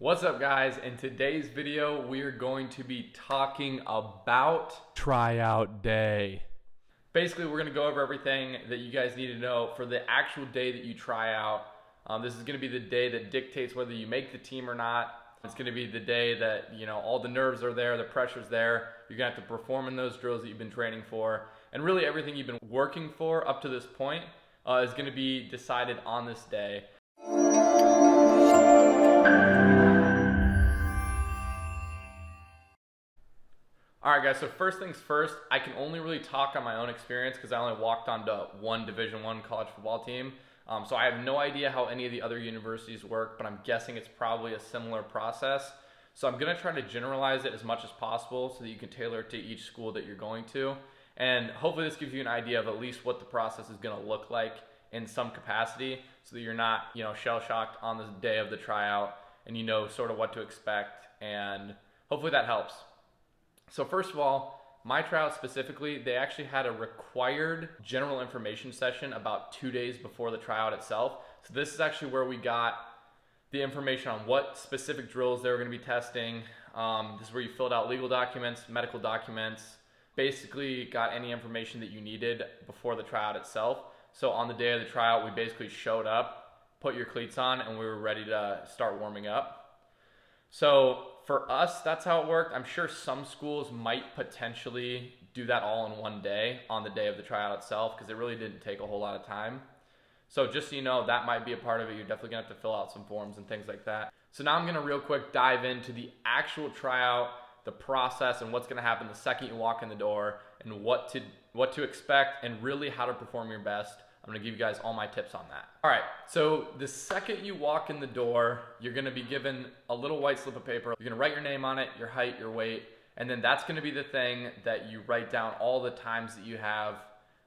What's up, guys? In today's video, we are going to be talking about tryout day. Basically, we're going to go over everything that you guys need to know for the actual day that you try out. This is going to be the day that dictates whether you make the team or not. It's going to be the day that, all the nerves are there, the pressure's there. You're going to have to perform in those drills that you've been training for. And really everything you've been working for up to this point is going to be decided on this day. Alright guys, so first things first, I can only really talk on my own experience because I only walked onto one Division I college football team. So I have no idea how any of the other universities work, but I'm guessing it's probably a similar process. So I'm going to try to generalize it as much as possible so that you can tailor it to each school that you're going to. And hopefully this gives you an idea of at least what the process is going to look like in some capacity so that you're not, shell-shocked on the day of the tryout and you know sort of what to expect, and hopefully that helps. So first of all, my tryout specifically, they actually had a required general information session about 2 days before the tryout itself. So this is actually where we got the information on what specific drills they were going to be testing. This is where you filled out legal documents, medical documents, basically got any information that you needed before the tryout itself. So on the day of the tryout, we basically showed up, put your cleats on, and we were ready to start warming up. So for us, that's how it worked. I'm sure some schools might potentially do that all in one day on the day of the tryout itself because it really didn't take a whole lot of time. So just so you know, that might be a part of it. You're definitely gonna have to fill out some forms and things like that. So now I'm gonna real quick dive into the actual tryout, the process, and what's gonna happen the second you walk in the door, and what to expect, and really how to perform your best. I'm gonna give you guys all my tips on that. All right, so the second you walk in the door, you're gonna be given a little white slip of paper. You're gonna write your name on it, your height, your weight, and then that's gonna be the thing that you write down all the times that you have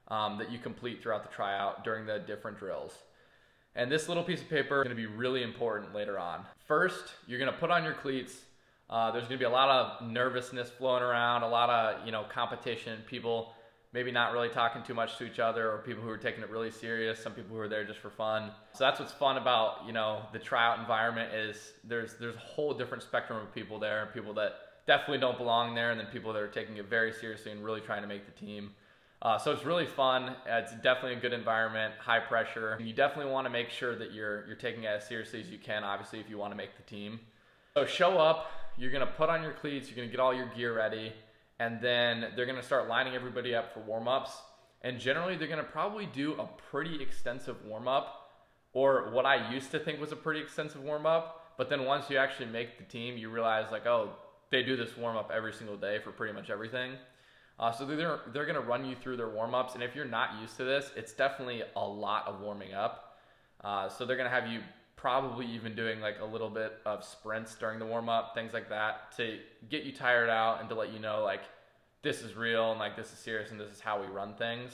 that you complete throughout the tryout during the different drills. And this little piece of paper is gonna be really important later on. First, you're gonna put on your cleats. There's gonna be a lot of nervousness flowing around, a lot of competition, people maybe not really talking too much to each other, or people who are taking it really serious, some people who are there just for fun. So that's what's fun about, the tryout environment is there's a whole different spectrum of people there, people that definitely don't belong there, and then people that are taking it very seriously and really trying to make the team. So it's really fun. It's definitely a good environment, high pressure. And you definitely want to make sure that you're taking it as seriously as you can, obviously, if you want to make the team. So show up, you're gonna put on your cleats, you're gonna get all your gear ready, and then they're going to start lining everybody up for warm-ups. And generally, they're going to probably do a pretty extensive warm-up, or what I used to think was a pretty extensive warm-up. But then once you actually make the team, you realize, like, oh, they do this warm-up every single day for pretty much everything. So they're going to run you through their warm-ups. And if you're not used to this, it's definitely a lot of warming up. So they're going to have you probably even doing like a little bit of sprints during the warm-up, things like that, to get you tired out and to let you know, like, this is real and like this is serious and this is how we run things.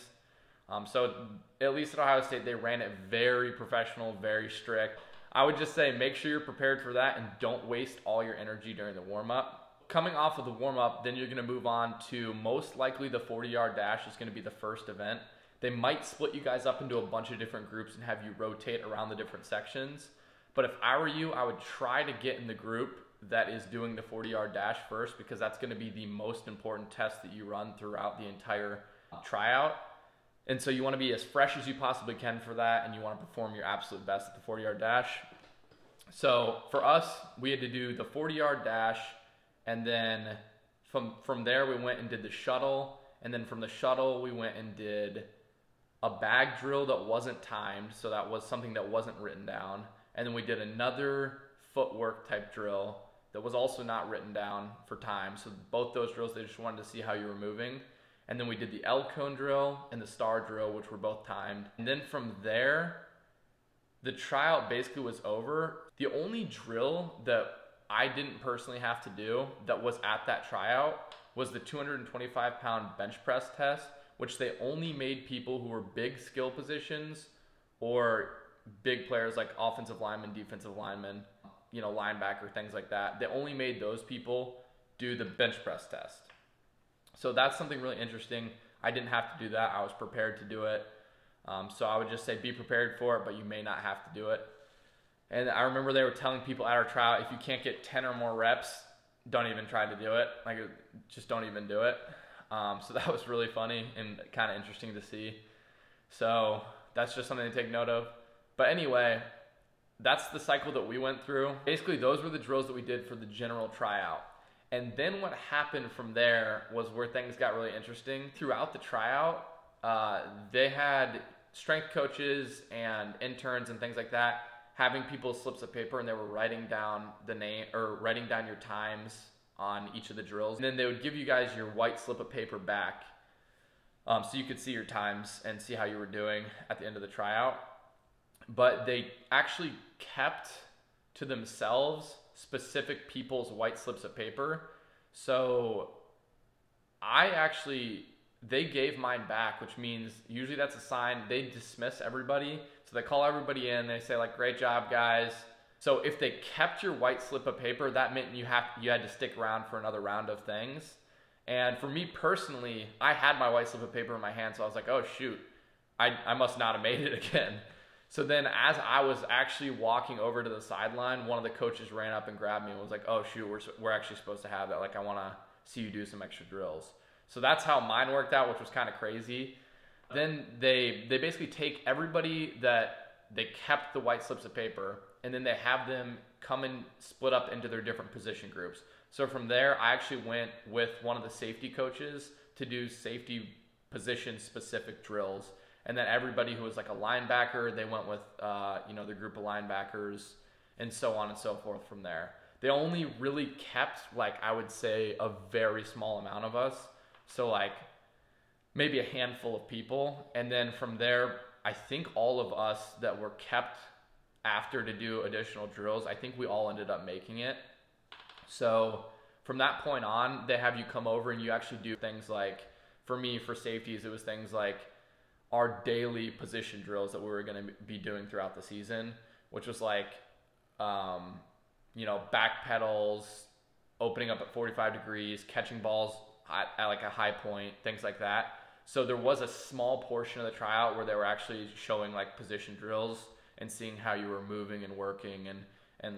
So at least at Ohio State, they ran it very professional, very strict. I would just say make sure you're prepared for that and don't waste all your energy during the warm-up. Coming off of the warm-up, then you're going to move on to most likely the 40-yard dash is going to be the first event. They might split you guys up into a bunch of different groups and have you rotate around the different sections. But if I were you, I would try to get in the group that is doing the 40-yard dash first, because that's going to be the most important test that you run throughout the entire tryout. And so you want to be as fresh as you possibly can for that, and you want to perform your absolute best at the 40-yard dash. So for us, we had to do the 40-yard dash, and then from there we went and did the shuttle, and then from the shuttle we went and did a bag drill that wasn't timed, so that was something that wasn't written down. And then we did another footwork type drill that was also not written down for time. So both those drills, they just wanted to see how you were moving. And then we did the L cone drill and the star drill, which were both timed. And then from there, the tryout basically was over. The only drill that I didn't personally have to do that was at that tryout was the 225-pound bench press test, which they only made people who were big skill positions or big players like offensive linemen, defensive linemen, linebacker, things like that. They only made those people do the bench press test. So that's something really interesting. I didn't have to do that. I was prepared to do it. So I would just say be prepared for it, but you may not have to do it. And I remember they were telling people at our tryout, if you can't get 10 or more reps, don't even try to do it. Like, just don't even do it. So that was really funny and kind of interesting to see. So that's just something to take note of. But anyway, that's the cycle that we went through. Basically, those were the drills that we did for the general tryout. And then what happened from there was where things got really interesting. Throughout the tryout, they had strength coaches and interns and things like that having people slips of paper, and they were writing down the name or writing down your times on each of the drills. And then they would give you guys your white slip of paper back, so you could see your times and see how you were doing at the end of the tryout. But they actually kept to themselves specific people's white slips of paper. So they gave mine back, which means usually that's a sign they dismiss everybody. So they call everybody in, they say like, great job guys. So if they kept your white slip of paper, that meant you had to stick around for another round of things. And for me personally, I had my white slip of paper in my hand, so I was like, oh shoot, I must not have made it again. So then as I was actually walking over to the sideline, one of the coaches ran up and grabbed me and was like, oh shoot, we're actually supposed to have that. Like, I want to see you do some extra drills. So that's how mine worked out, which was kind of crazy. Then they basically take everybody that they kept the white slips of paper, and then they have them come and split up into their different position groups. So from there, I actually went with one of the safety coaches to do safety position specific drills. And then everybody who was like a linebacker, they went with the group of linebackers, and so on and so forth from there. They only really kept, like, I would say, a very small amount of us. So like maybe a handful of people. And then from there, I think all of us that were kept after to do additional drills, I think we all ended up making it. So from that point on, they have you come over and you actually do things like, for me, for safeties, it was things like our daily position drills that we were going to be doing throughout the season, which was like, back pedals, opening up at 45 degrees, catching balls at like a high point, things like that. So there was a small portion of the tryout where they were actually showing like position drills and seeing how you were moving and working and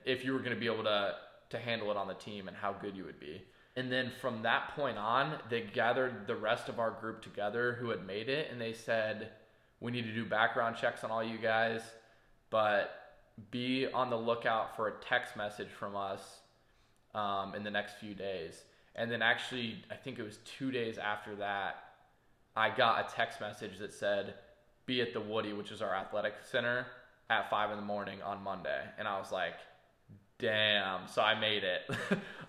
if you were going to be able to handle it on the team and how good you would be. And then from that point on, they gathered the rest of our group together who had made it, and they said, we need to do background checks on all you guys, but be on the lookout for a text message from us in the next few days. And then actually, I think it was 2 days after that, I got a text message that said, be at the Woody, which is our athletic center, at 5 a.m. on Monday. And I was like, damn, so I made it.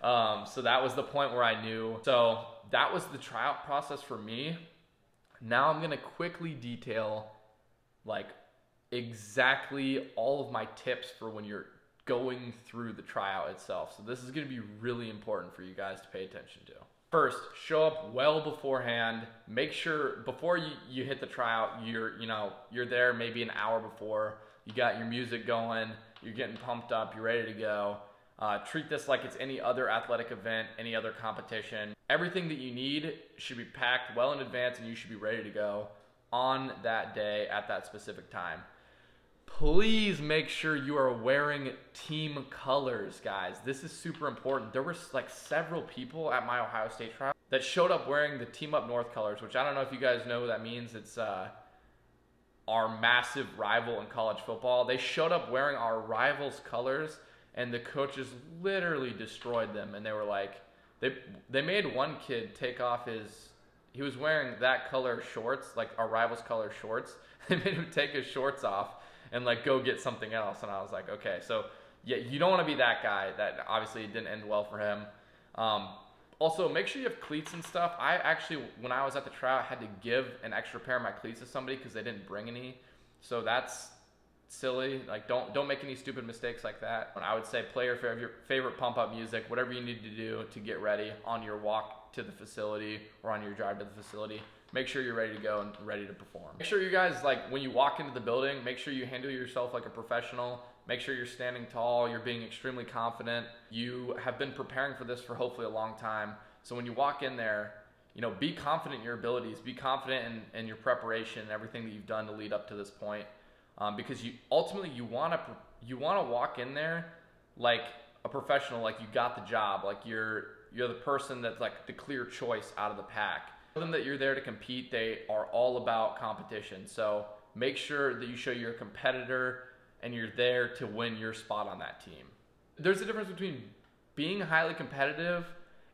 So that was the point where I knew. So that was the tryout process for me. Now I'm going to quickly detail like exactly all of my tips for when you're going through the tryout itself. So this is going to be really important for you guys to pay attention to. First, show up well beforehand. Make sure before you hit the tryout, you're there maybe an hour before. You got your music going, you're getting pumped up, you're ready to go. Treat this like it's any other athletic event, any other competition. Everything that you need should be packed well in advance, and you should be ready to go on that day at that specific time. Please make sure you are wearing team colors, guys. This is super important. There were like several people at my Ohio State trial that showed up wearing the Team Up North colors, which I don't know if you guys know what that means. It's our massive rival in college football. They showed up wearing our rival's colors, and the coaches literally destroyed them. And they were like, they made one kid take off he was wearing that color shorts, like our rival's color shorts. They made him take his shorts off and like go get something else. And I was like, okay, so yeah, you don't want to be that guy. That obviously didn't end well for him. Also, make sure you have cleats and stuff. I actually, when I was at the tryout, had to give an extra pair of my cleats to somebody because they didn't bring any. So that's silly. Like, don't make any stupid mistakes like that. And I would say play your favorite pump up music, whatever you need to do to get ready on your walk to the facility or on your drive to the facility. Make sure you're ready to go and ready to perform. Make sure you guys, like, when you walk into the building, make sure you handle yourself like a professional. Make sure you're standing tall, you're being extremely confident. You have been preparing for this for hopefully a long time. So when you walk in there, be confident in your abilities, be confident in your preparation and everything that you've done to lead up to this point. Because ultimately you want to you want to walk in there like a professional, like you got the job, like you're the person that's like the clear choice out of the pack. Show them that you're there to compete. They are all about competition. So make sure that you show you're a competitor and you're there to win your spot on that team. There's a difference between being highly competitive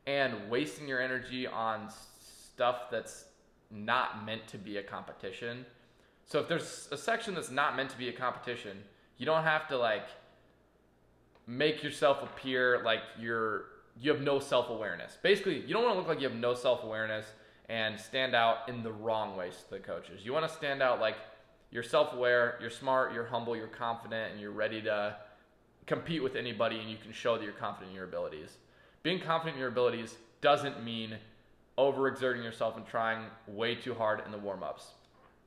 and wasting your energy on stuff that's not meant to be a competition. So if there's a section that's not meant to be a competition, you don't have to like make yourself appear like you have no self-awareness. Basically, you don't want to look like you have no self-awareness and stand out in the wrong ways to the coaches. You want to stand out like you're self-aware, you're smart, you're humble, you're confident, and you're ready to compete with anybody, and you can show that you're confident in your abilities. Being confident in your abilities doesn't mean overexerting yourself and trying way too hard in the warm-ups.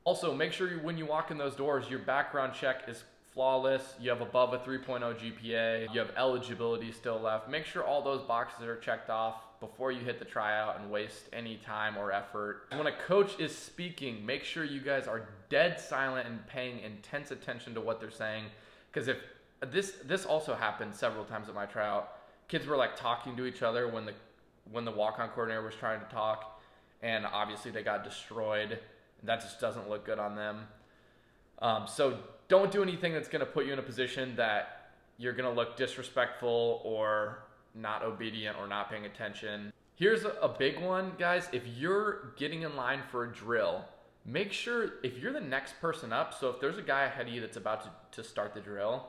Also, make sure when you walk in those doors, your background check is flawless, you have above a 3.0 GPA, you have eligibility still left. Make sure all those boxes are checked off before you hit the tryout and waste any time or effort. When a coach is speaking, make sure you guys are dead silent and paying intense attention to what they're saying, because if this also happened several times at my tryout. Kids were like talking to each other when the walk-on coordinator was trying to talk, and obviously they got destroyed. That just doesn't look good on them. So don't do anything that's going to put you in a position that you're going to look disrespectful or not obedient or not paying attention. Here's a big one, guys. If you're getting in line for a drill, make sure if you're the next person up, so if there's a guy ahead of you that's about to start the drill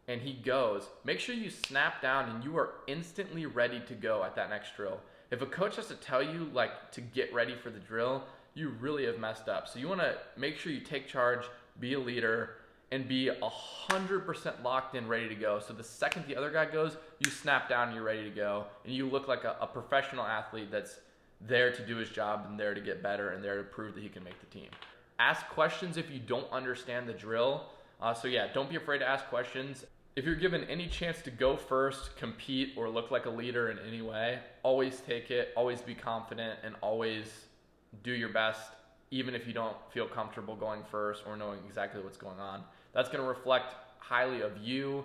and he goes, make sure you snap down and you are instantly ready to go at that next drill. If a coach has to tell you like to get ready for the drill, you really have messed up. So you want to make sure you take charge, be a leader, and be 100% locked in, ready to go. So the second the other guy goes, you snap down and you're ready to go. And you look like a professional athlete that's there to do his job and there to get better and there to prove that he can make the team. Ask questions if you don't understand the drill. So yeah, don't be afraid to ask questions. If you're given any chance to go first, compete, or look like a leader in any way, always take it, always be confident, and always do your best, even if you don't feel comfortable going first or knowing exactly what's going on. That's going to reflect highly of you,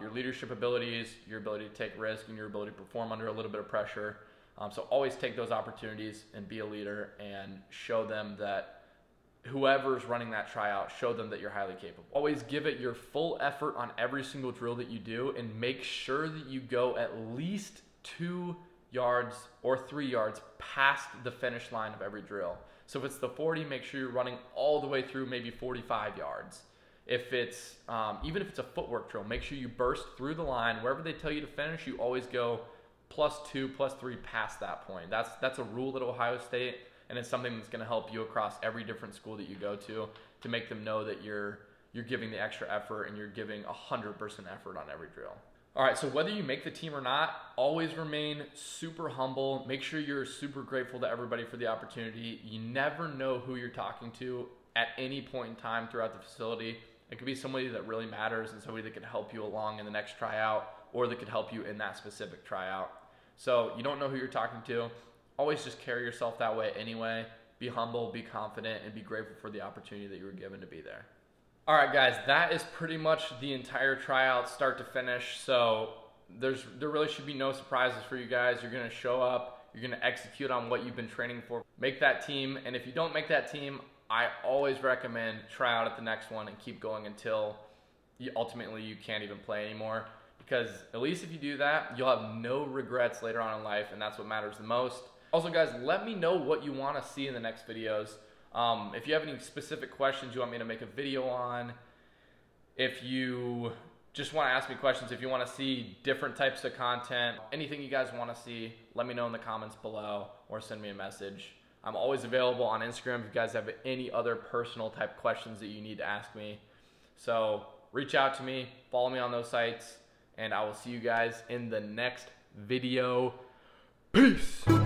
your leadership abilities, your ability to take risk, and your ability to perform under a little bit of pressure. So always take those opportunities and be a leader and show them that whoever's running that tryout, show them that you're highly capable. Always give it your full effort on every single drill that you do, and make sure that you go at least 2 yards or 3 yards past the finish line of every drill. So if it's the 40, make sure you're running all the way through maybe 45 yards. If it's, even if it's a footwork drill, make sure you burst through the line. Wherever they tell you to finish, you always go +2, +3 past that point. That's a rule at Ohio State, and it's something that's going to help you across every different school that you go to make them know that you're giving the extra effort and you're giving 100% effort on every drill. All right, so whether you make the team or not, always remain super humble. Make sure you're super grateful to everybody for the opportunity. You never know who you're talking to at any point in time throughout the facility. It could be somebody that really matters and somebody that could help you along in the next tryout, or that could help you in that specific tryout. So you don't know who you're talking to. Always just carry yourself that way anyway. Be humble, be confident, and be grateful for the opportunity that you were given to be there. All right, guys, that is pretty much the entire tryout, start to finish. So there really should be no surprises for you guys. You're gonna show up, you're gonna execute on what you've been training for, make that team, and if you don't make that team, I always recommend try out at the next one and keep going until ultimately you can't even play anymore. Because at least if you do that, you'll have no regrets later on in life, and that's what matters the most. Also, guys, let me know what you want to see in the next videos. If you have any specific questions you want me to make a video on, if you just want to ask me questions, if you want to see different types of content, anything you guys want to see, let me know in the comments below or send me a message. I'm always available on Instagram if you guys have any other personal type questions that you need to ask me. So reach out to me, follow me on those sites, and I will see you guys in the next video. Peace!